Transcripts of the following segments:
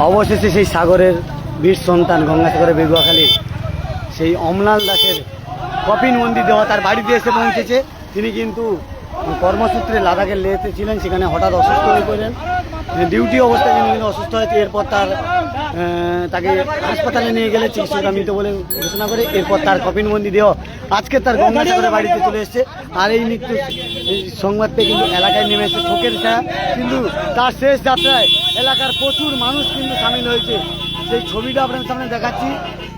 অবশেষে সেই সাগরের বীর সন্তান গঙ্গাসাগরের বেগুয়াখালীর সেই অমলাল দাসের কফিন মন্দির দেওয়া তার বাড়িতে এসে পৌঁছেছে। তিনি কিন্তু কর্মসূত্রে লাদাখের লেতে ছিলেন, সেখানে হঠাৎ অসুস্থ হয়ে পড়লেন। ডিউটি অবস্থায় তিনি কিন্তু অসুস্থ হয়েছে। এরপর তাকে হাসপাতালে নিয়ে গেলে চিকিৎসকরা মৃত বলে ঘোষণা করে। এরপর তার কফিন মন্দির দেওয়া আজকে তার গঙ্গাসাগরের বাড়িতে চলে এসছে। আর এই মৃত্যু সংবাদ পেয়ে কিন্তু এলাকায় নেমে এসেছে শোকের ছায়া। কিন্তু তার শেষ যাত্রায় এলাকার প্রচুর মানুষ কিন্তু সামিল হয়েছে। সেই ছবিটা আপনার সামনে দেখাচ্ছি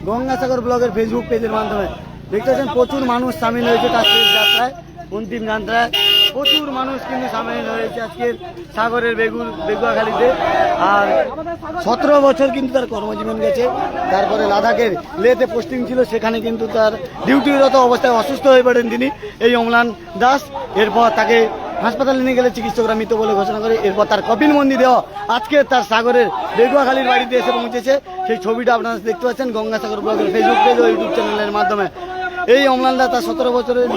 গঙ্গাসাগর ব্লগের ফেসবুক পেজের মাধ্যমে। দেখতে পাচ্ছেন প্রচুর মানুষ সামিল হয়েছে তার শেষ যাত্রায়, অন্তিম যাত্রায় প্রচুর মানুষ কিন্তু সামিল হয়েছে আজকের সাগরের বেগুয়াখালীতে। আর 17 বছর কিন্তু তার কর্মজীবন গেছে। তারপরে লাদাখের লেতে পোস্টিং ছিল, সেখানে কিন্তু তার ডিউটিরত অবস্থায় অসুস্থ হয়ে পড়েন তিনি, এই অমলান দাস। এরপর তাকে হাসপাতালে নিয়ে গেলে চিকিৎসকরা মৃত বলে ঘোষণা করে। এরপর তার কফিন মন্দির দেওয়া আজকে তার সাগরের বেগুয়াখালীর বাড়িতে এসে পৌঁছেছে। সেই ছবিটা আপনারা দেখতে পাচ্ছেন গঙ্গাসাগর ব্লগের ফেসবুক পেজ ও ইউটিউব চ্যানেলের মাধ্যমে। এই অমলান দাস তার 17 বছরের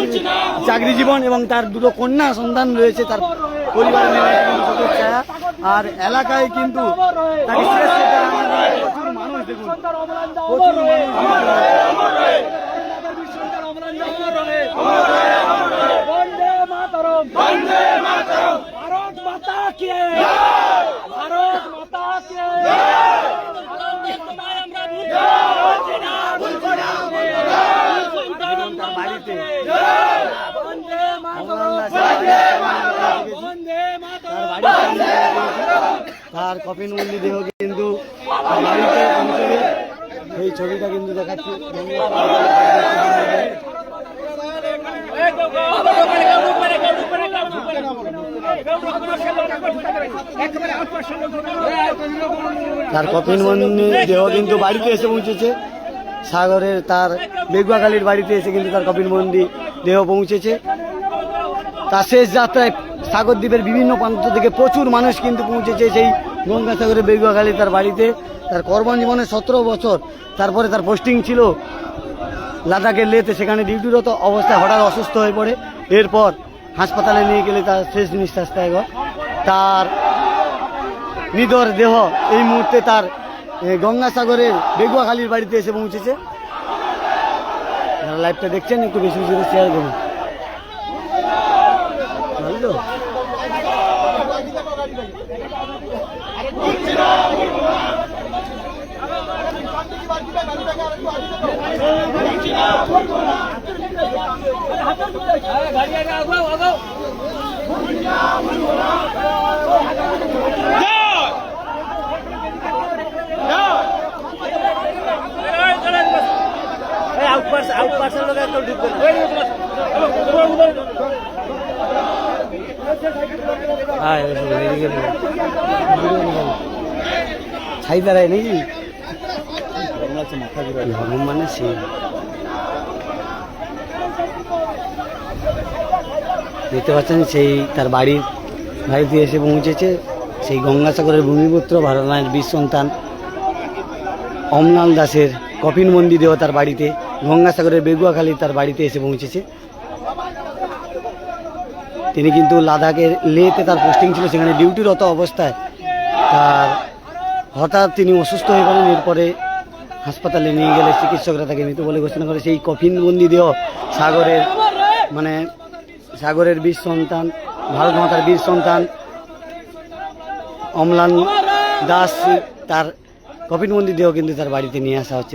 চাকরি জীবন এবং তার দুটো কন্যা সন্তান রয়েছে, তার পরিবারের শোকের ছায়া। আর এলাকায় কিন্তু তাকে প্রচুর মানুষ, দেখুন প্রচুর তার কফিন মন্দির দেহ কিন্তু বাড়িতে পৌঁছবে। সেই ছবিটা কিন্তু দেখাচ্ছি। তার কফিন মন্দির দেহ কিন্তু বাড়িতে এসে পৌঁছেছে সাগরের, তার বেগুয়াখালীর বাড়িতে এসে কিন্তু তার কফিন মন্দির দেহ পৌঁছেছে। তার শেষ যাত্রায় সাগর দ্বীপের বিভিন্ন প্রান্ত থেকে প্রচুর মানুষ কিন্তু পৌঁছেছে সেই গঙ্গাসাগরের বেগুয়াখালী তার বাড়িতে। তার কর্মজীবনে 17 বছর, তারপরে তার পোস্টিং ছিল লাদাখের লেতে, সেখানে ডিউটিরত অবস্থায় হঠাৎ অসুস্থ হয়ে পড়ে। এরপর হাসপাতালে নিয়ে গেলে তার শেষ নিঃশ্বাস ত্যাগ হয়। তার নিথর দেহ এই মুহূর্তে তার গঙ্গাসাগরের বেগুয়াখালীর বাড়িতে এসে পৌঁছেছে। যারা লাইভটা দেখছেন একটু বেশি বেশি শেয়ার করুন। ছাই দাঁড়ায় নাকি মানে সে দেখতে পাচ্ছেন সেই তার বাড়িতে এসে পৌঁছেছে সেই গঙ্গাসাগরের ভূমিপুত্র ভারতনাথের বীর সন্তান অমলাল দাসের কফিন মন্দির দেওয়া তার বাড়িতে গঙ্গাসাগরের বেগুয়াখালী তার বাড়িতে এসে পৌঁছেছে। তিনি কিন্তু লাদাখের লেতে তার পোস্টিং ছিল, সেখানে ডিউটিরত অবস্থায় তার হঠাৎ তিনি অসুস্থ হয়ে পড়েন। এরপরে হাসপাতালে নিয়ে গেলে চিকিৎসকরা তাকে মৃত বলে ঘোষণা করে। সেই কফিন বন্দি দেহ সাগরের বীর সন্তান, ভারত মাতার বীর সন্তান অমলান দাস, তার কফিন বন্দি দেহ কিন্তু তার বাড়িতে নিয়ে আসা হচ্ছে।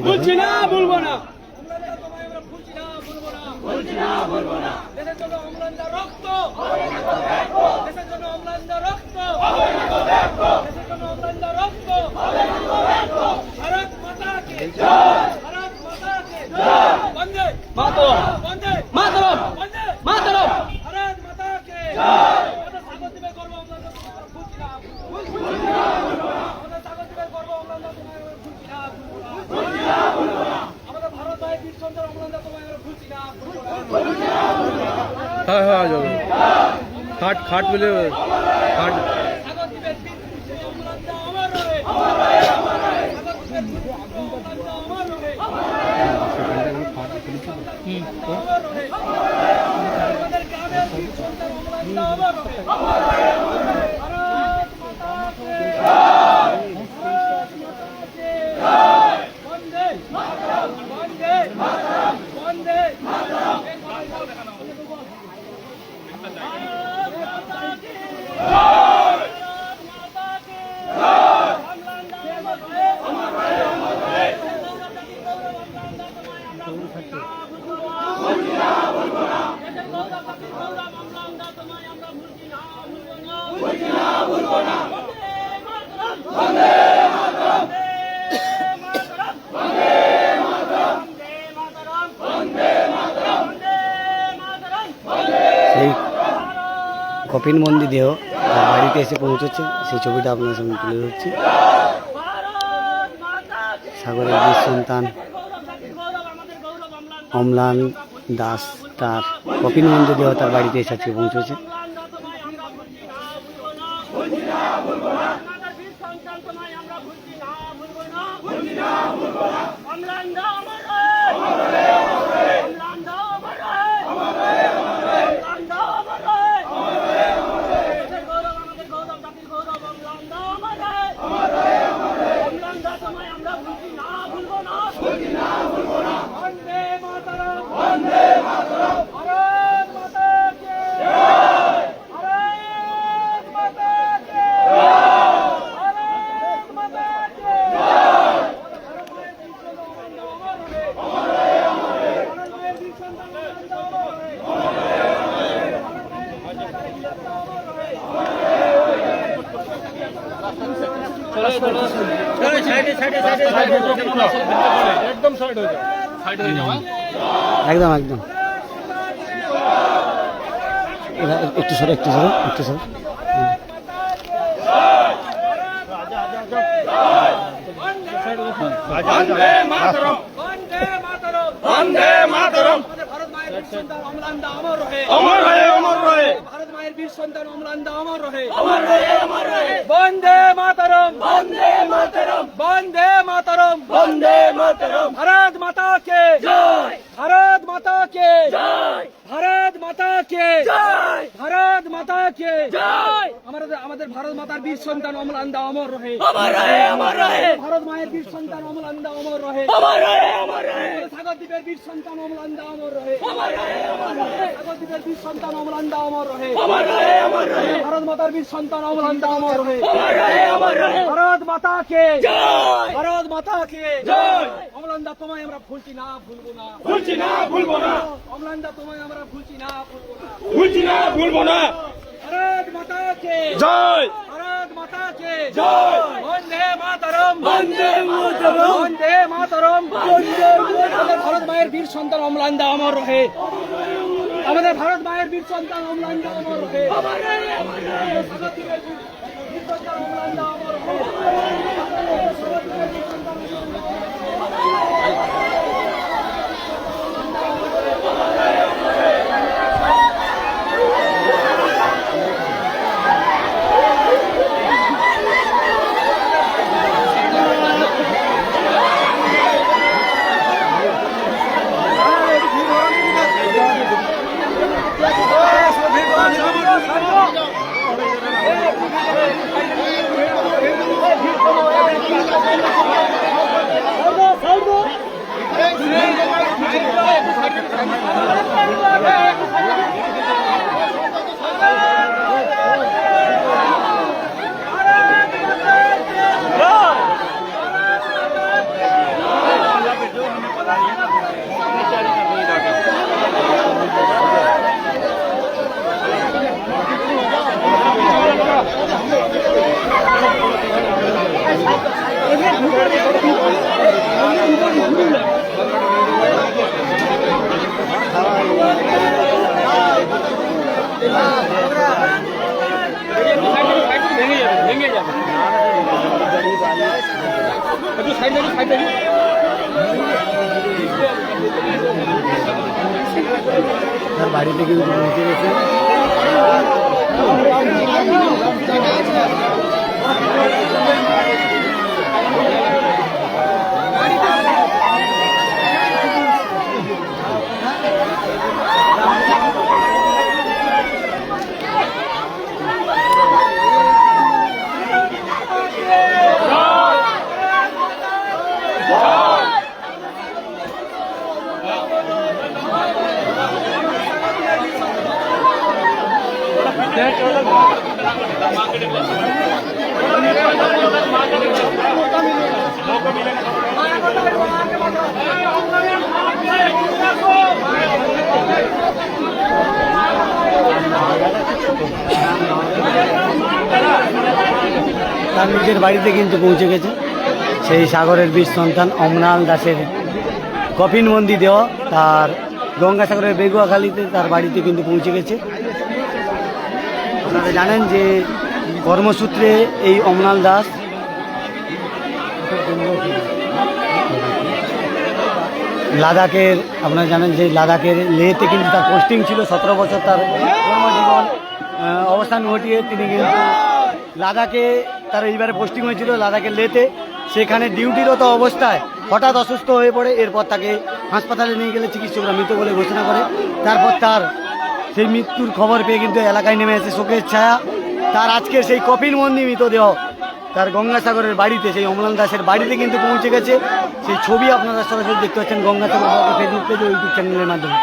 হ্যাঁ হ্যাঁ যাবে খাট খাট বলে খাট কপিনবন্দি দেহ তার বাড়িতে এসে পৌঁছচ্ছে, সেই ছবিটা আপনার সামনে তুলে ধরছি। সাগরের বীর সন্তান অম্লান দাস তার কপিনবন্দি দেহ তার বাড়িতে এসে আজকে পৌঁছেছে। একদম একদম একটু সরে একটু সরে একটু সরে। ভারত মায়ের বীর সন্তান অমলান্দা অমর রহে, বন্দে মাতরম, বন্দে মাতরম, বন্দে মাতরম, বন্দে মাতরম। ভারত মাতা কে জয়, ভারত মাতা কে জয়, ভারত মাতা কে জয়, ভারত মাতা কে জয়। আমাদের ভারত মাতার বীর সন্তান অমলান্দা অমর রহে, অমর রহে, অমর রহে। ভারত মায়ের বীর সন্তান অমলান্দা অমর রহে, অমর রহে, অমর রহে। সাগর দ্বীপের বীর সন্তান অমলান্দা অমর রহে, অমর রহে, অমর রহে। সাগর দ্বীপের বীর সন্তান অমলান্দা অমর রহে, অমর রহে, অমর রহে। ভারত মাতার বীর সন্তান অমলান্দা অমর রহে, অমর রহে, অমর রহে। ভারত মাতা কে জয়, ভারত মাতা কে জয়। অমলান্দা তোমায় আমরা ভুলছি না, ভুলবো না, ভুলছি না, ভুলবো না। অমলান্দা তোমায় আমরা ভুলছি না, ভুলবো না, ভুলছি না, ভুলবো না। ভারত মাতা কে জয়, ভারত মাতা কে জয়। বন্দে মাতরম, বন্দে মাতরম, বন্দে মাতরম, বন্দে মাতরম। ভারত মায়ের বীর সন্তান অমলান্দা অমর রহে, আমাদের ভারত মায়ের বীর সন্তান অমলান্দা অমর রহে, অমর রহে, অমর রহে। সাগর দ্বীপের বীর সন্তান অমলান্দা অমর রহে। তার বাড়িতে কিন্তু পৌঁছে গেছে। তার নিজের বাড়িতে কিন্তু পৌঁছে গেছে সেই সাগরের বীর সন্তান অমলান দাসের কফিনবন্দি দেওয়া তার গঙ্গাসাগরের বেগুয়াখালীতে তার বাড়িতে কিন্তু পৌঁছে গেছে। আপনারা জানেন যে কর্মসূত্রে এই অমলাল দাস লাদাখের, আপনারা জানেন যে লাদাখের লেহতে কিন্তু তার পোস্টিং ছিল, 17 বছর তার কর্মজীবন অবস্থান ঘটিয়ে তিনি কিন্তু লাদাখে তার এইবারে পোস্টিং হয়েছিল লাদাখের লেহতে। সেখানে ডিউটিরত অবস্থায় হঠাৎ অসুস্থ হয়ে পড়ে, এরপর তাকে হাসপাতালে নিয়ে গেলে চিকিৎসকরা মৃত বলে ঘোষণা করে। তারপর তার সেই মৃত্যুর খবর পেয়ে কিন্তু এলাকায় নেমে এসে শোকের ছায়া। তার আজকের সেই কফিনবন্দি মৃতদেহ তার গঙ্গাসাগরের বাড়িতে, সেই অমলাল দাসের বাড়িতে কিন্তু পৌঁছে গেছে। সেই ছবি আপনারা সরাসরি দেখতে পাচ্ছেন গঙ্গাসাগর ফেসবুক পেজ ও ইউটিউব চ্যানেলের মাধ্যমে।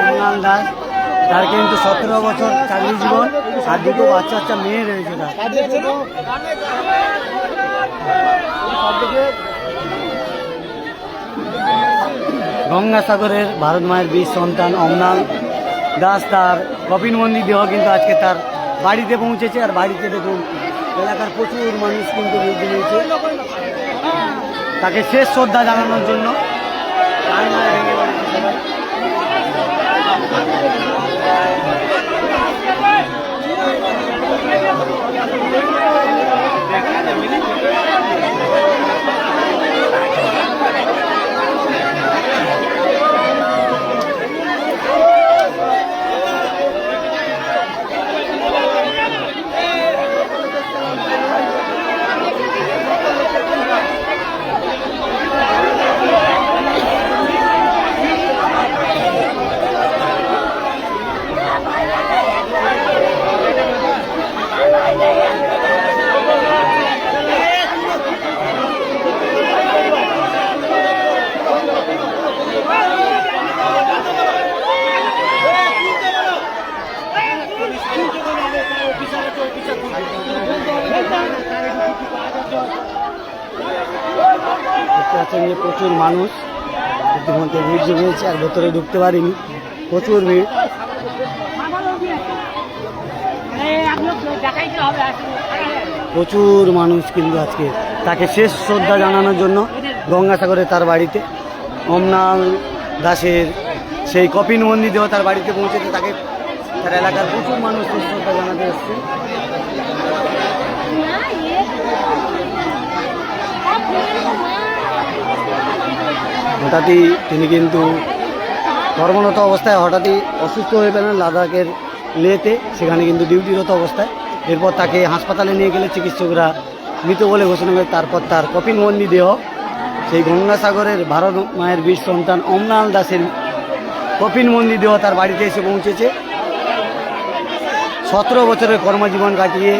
অমলাল দাস তার কিন্তু 17 বছর চাকরি জীবন আর দুটো বাচ্চা মেয়ে রয়েছে তার। গঙ্গাসাগরের ভারত মায়ের বীর সন্তান অমলাল দাস তার কফিনবন্দি দেহ কিন্তু আজকে তার বাড়িতে পৌঁছেছে। আর বাড়িতে দেখুন এলাকার প্রচুর মানুষ কিন্তু ভিড় জমিয়েছে তাকে শেষ শ্রদ্ধা জানানোর জন্য। কান্নায় ভেঙে পড়েছে সবাই। দেখতে পাচ্ছেন যে প্রচুর মানুষ ইতিমধ্যে ভিড় জমিয়েছে, আর ভেতরে ঢুকতে পারিনি, প্রচুর ভিড়। প্রচুর মানুষ কিন্তু আজকে তাকে শেষ শ্রদ্ধা জানানোর জন্য গঙ্গাসাগরে তার বাড়িতে অমলাল দাসের সেই কফিনবন্দি দেহ তার বাড়িতে পৌঁছেছে। তাকে তার এলাকার প্রচুর মানুষ শেষ শ্রদ্ধা জানাতে এসছে। হঠাৎই তিনি কিন্তু কর্মরত অবস্থায় হঠাৎই অসুস্থ হয়ে পেলেন লাদাখের লেতে, সেখানে কিন্তু ডিউটিরত অবস্থায়। এরপর তাকে হাসপাতালে নিয়ে গেলে চিকিৎসকরা মৃত বলে ঘোষণা করে। তারপর তার কফিনবন্দি দেহ সেই গঙ্গাসাগরের ভারত মায়ের বীর সন্তান অমলাল দাসের কফিনবন্দি দেহ তার বাড়িতে এসে পৌঁছেছে। 17 বছরের কর্মজীবন কাটিয়ে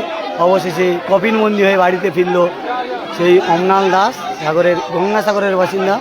অবশেষে কফিনবন্দি হয়ে বাড়িতে ফিরল সেই অমলাল দাস, গঙ্গাসাগরের বাসিন্দা।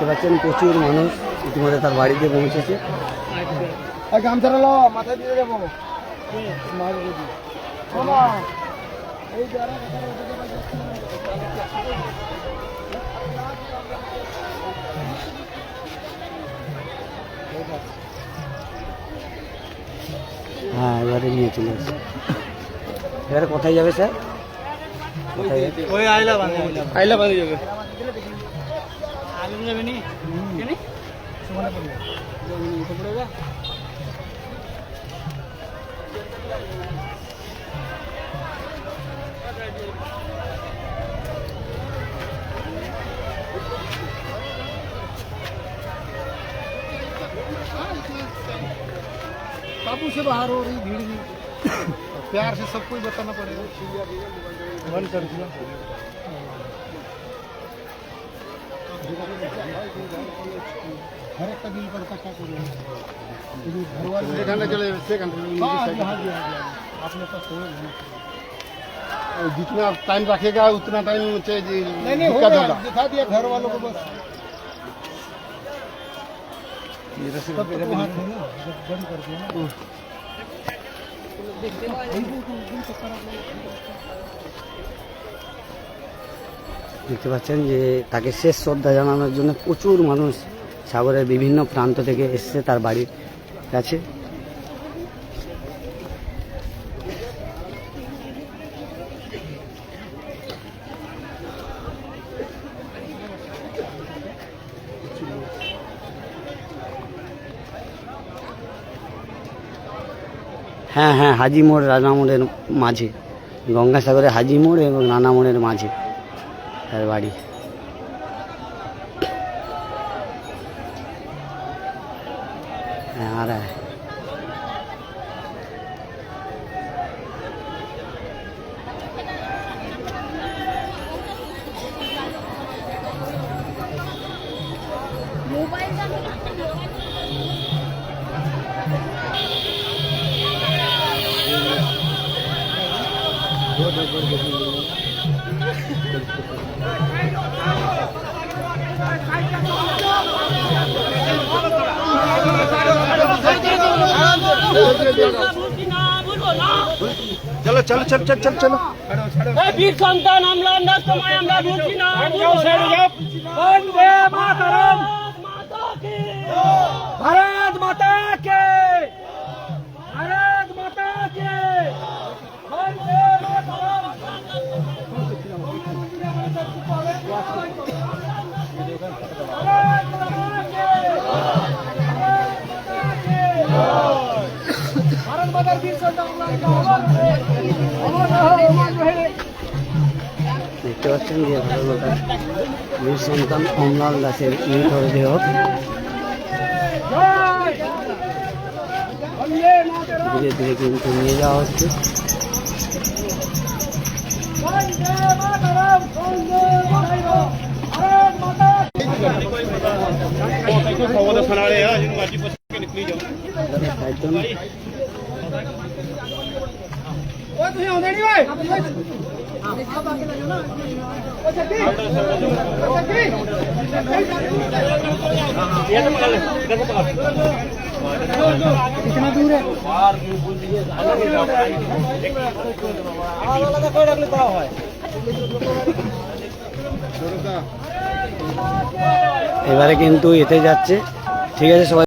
দেখতে পাচ্ছেন প্রচুর মানুষ ইতিমধ্যে তার বাড়িতে পৌঁছেছে। গামছাটা লো মাথায় দিয়ে যাবো। হ্যাঁ এবারে নিয়ে চলে এসেছে। এবারে কোথায় যাবে স্যার? কোথায় যাবে? ওই আইলা বাঁধে যাবে। बाबू से बाहर हो रही भीड़ में प्यार से सब कुछ बताना पड़ेगा। बंद कर दिया। हर एक का दिल करता क्या करूँ घर वाले सेकंड चले सेकंड अपने पास जितना टाइम रखेगा उतना टाइम नहीं होगा। दिखा दिया घर वालों को बस। बंद कर दिया। দেখতে পাচ্ছেন যে তাকে শেষ শ্রদ্ধা জানানোর জন্য প্রচুর মানুষ সাগরের বিভিন্ন প্রান্ত থেকে এসছে তার বাড়ির কাছে। হ্যাঁ হ্যাঁ, হাজি মোড় রানা মোড়ের মাঝে, গঙ্গাসাগরে হাজি মোড় এবং রানা মোড়ের মাঝে তার বাড়ি। হ্যাঁ আর চলো চলো চলো চলো চলো চলো। বীর সন্তান আমলার সময় আমরা ভুলছি না। বন্দে মাতরম। ভারত মাতা কে, ভারত মাতা কে, বন্দে মাতরম। ভারত মাতার বীর সন্তান দেখতে পাচ্ছেন যে ভারতমাতার বীর সন্তান অমলাল দাসের মৃতদেহ ধীরে ধীরে কিন্তু নিয়ে যাওয়া হচ্ছে। कितना दूर है? এবারে কিন্তু এতে যাচ্ছে। ঠিক আছে সবাই।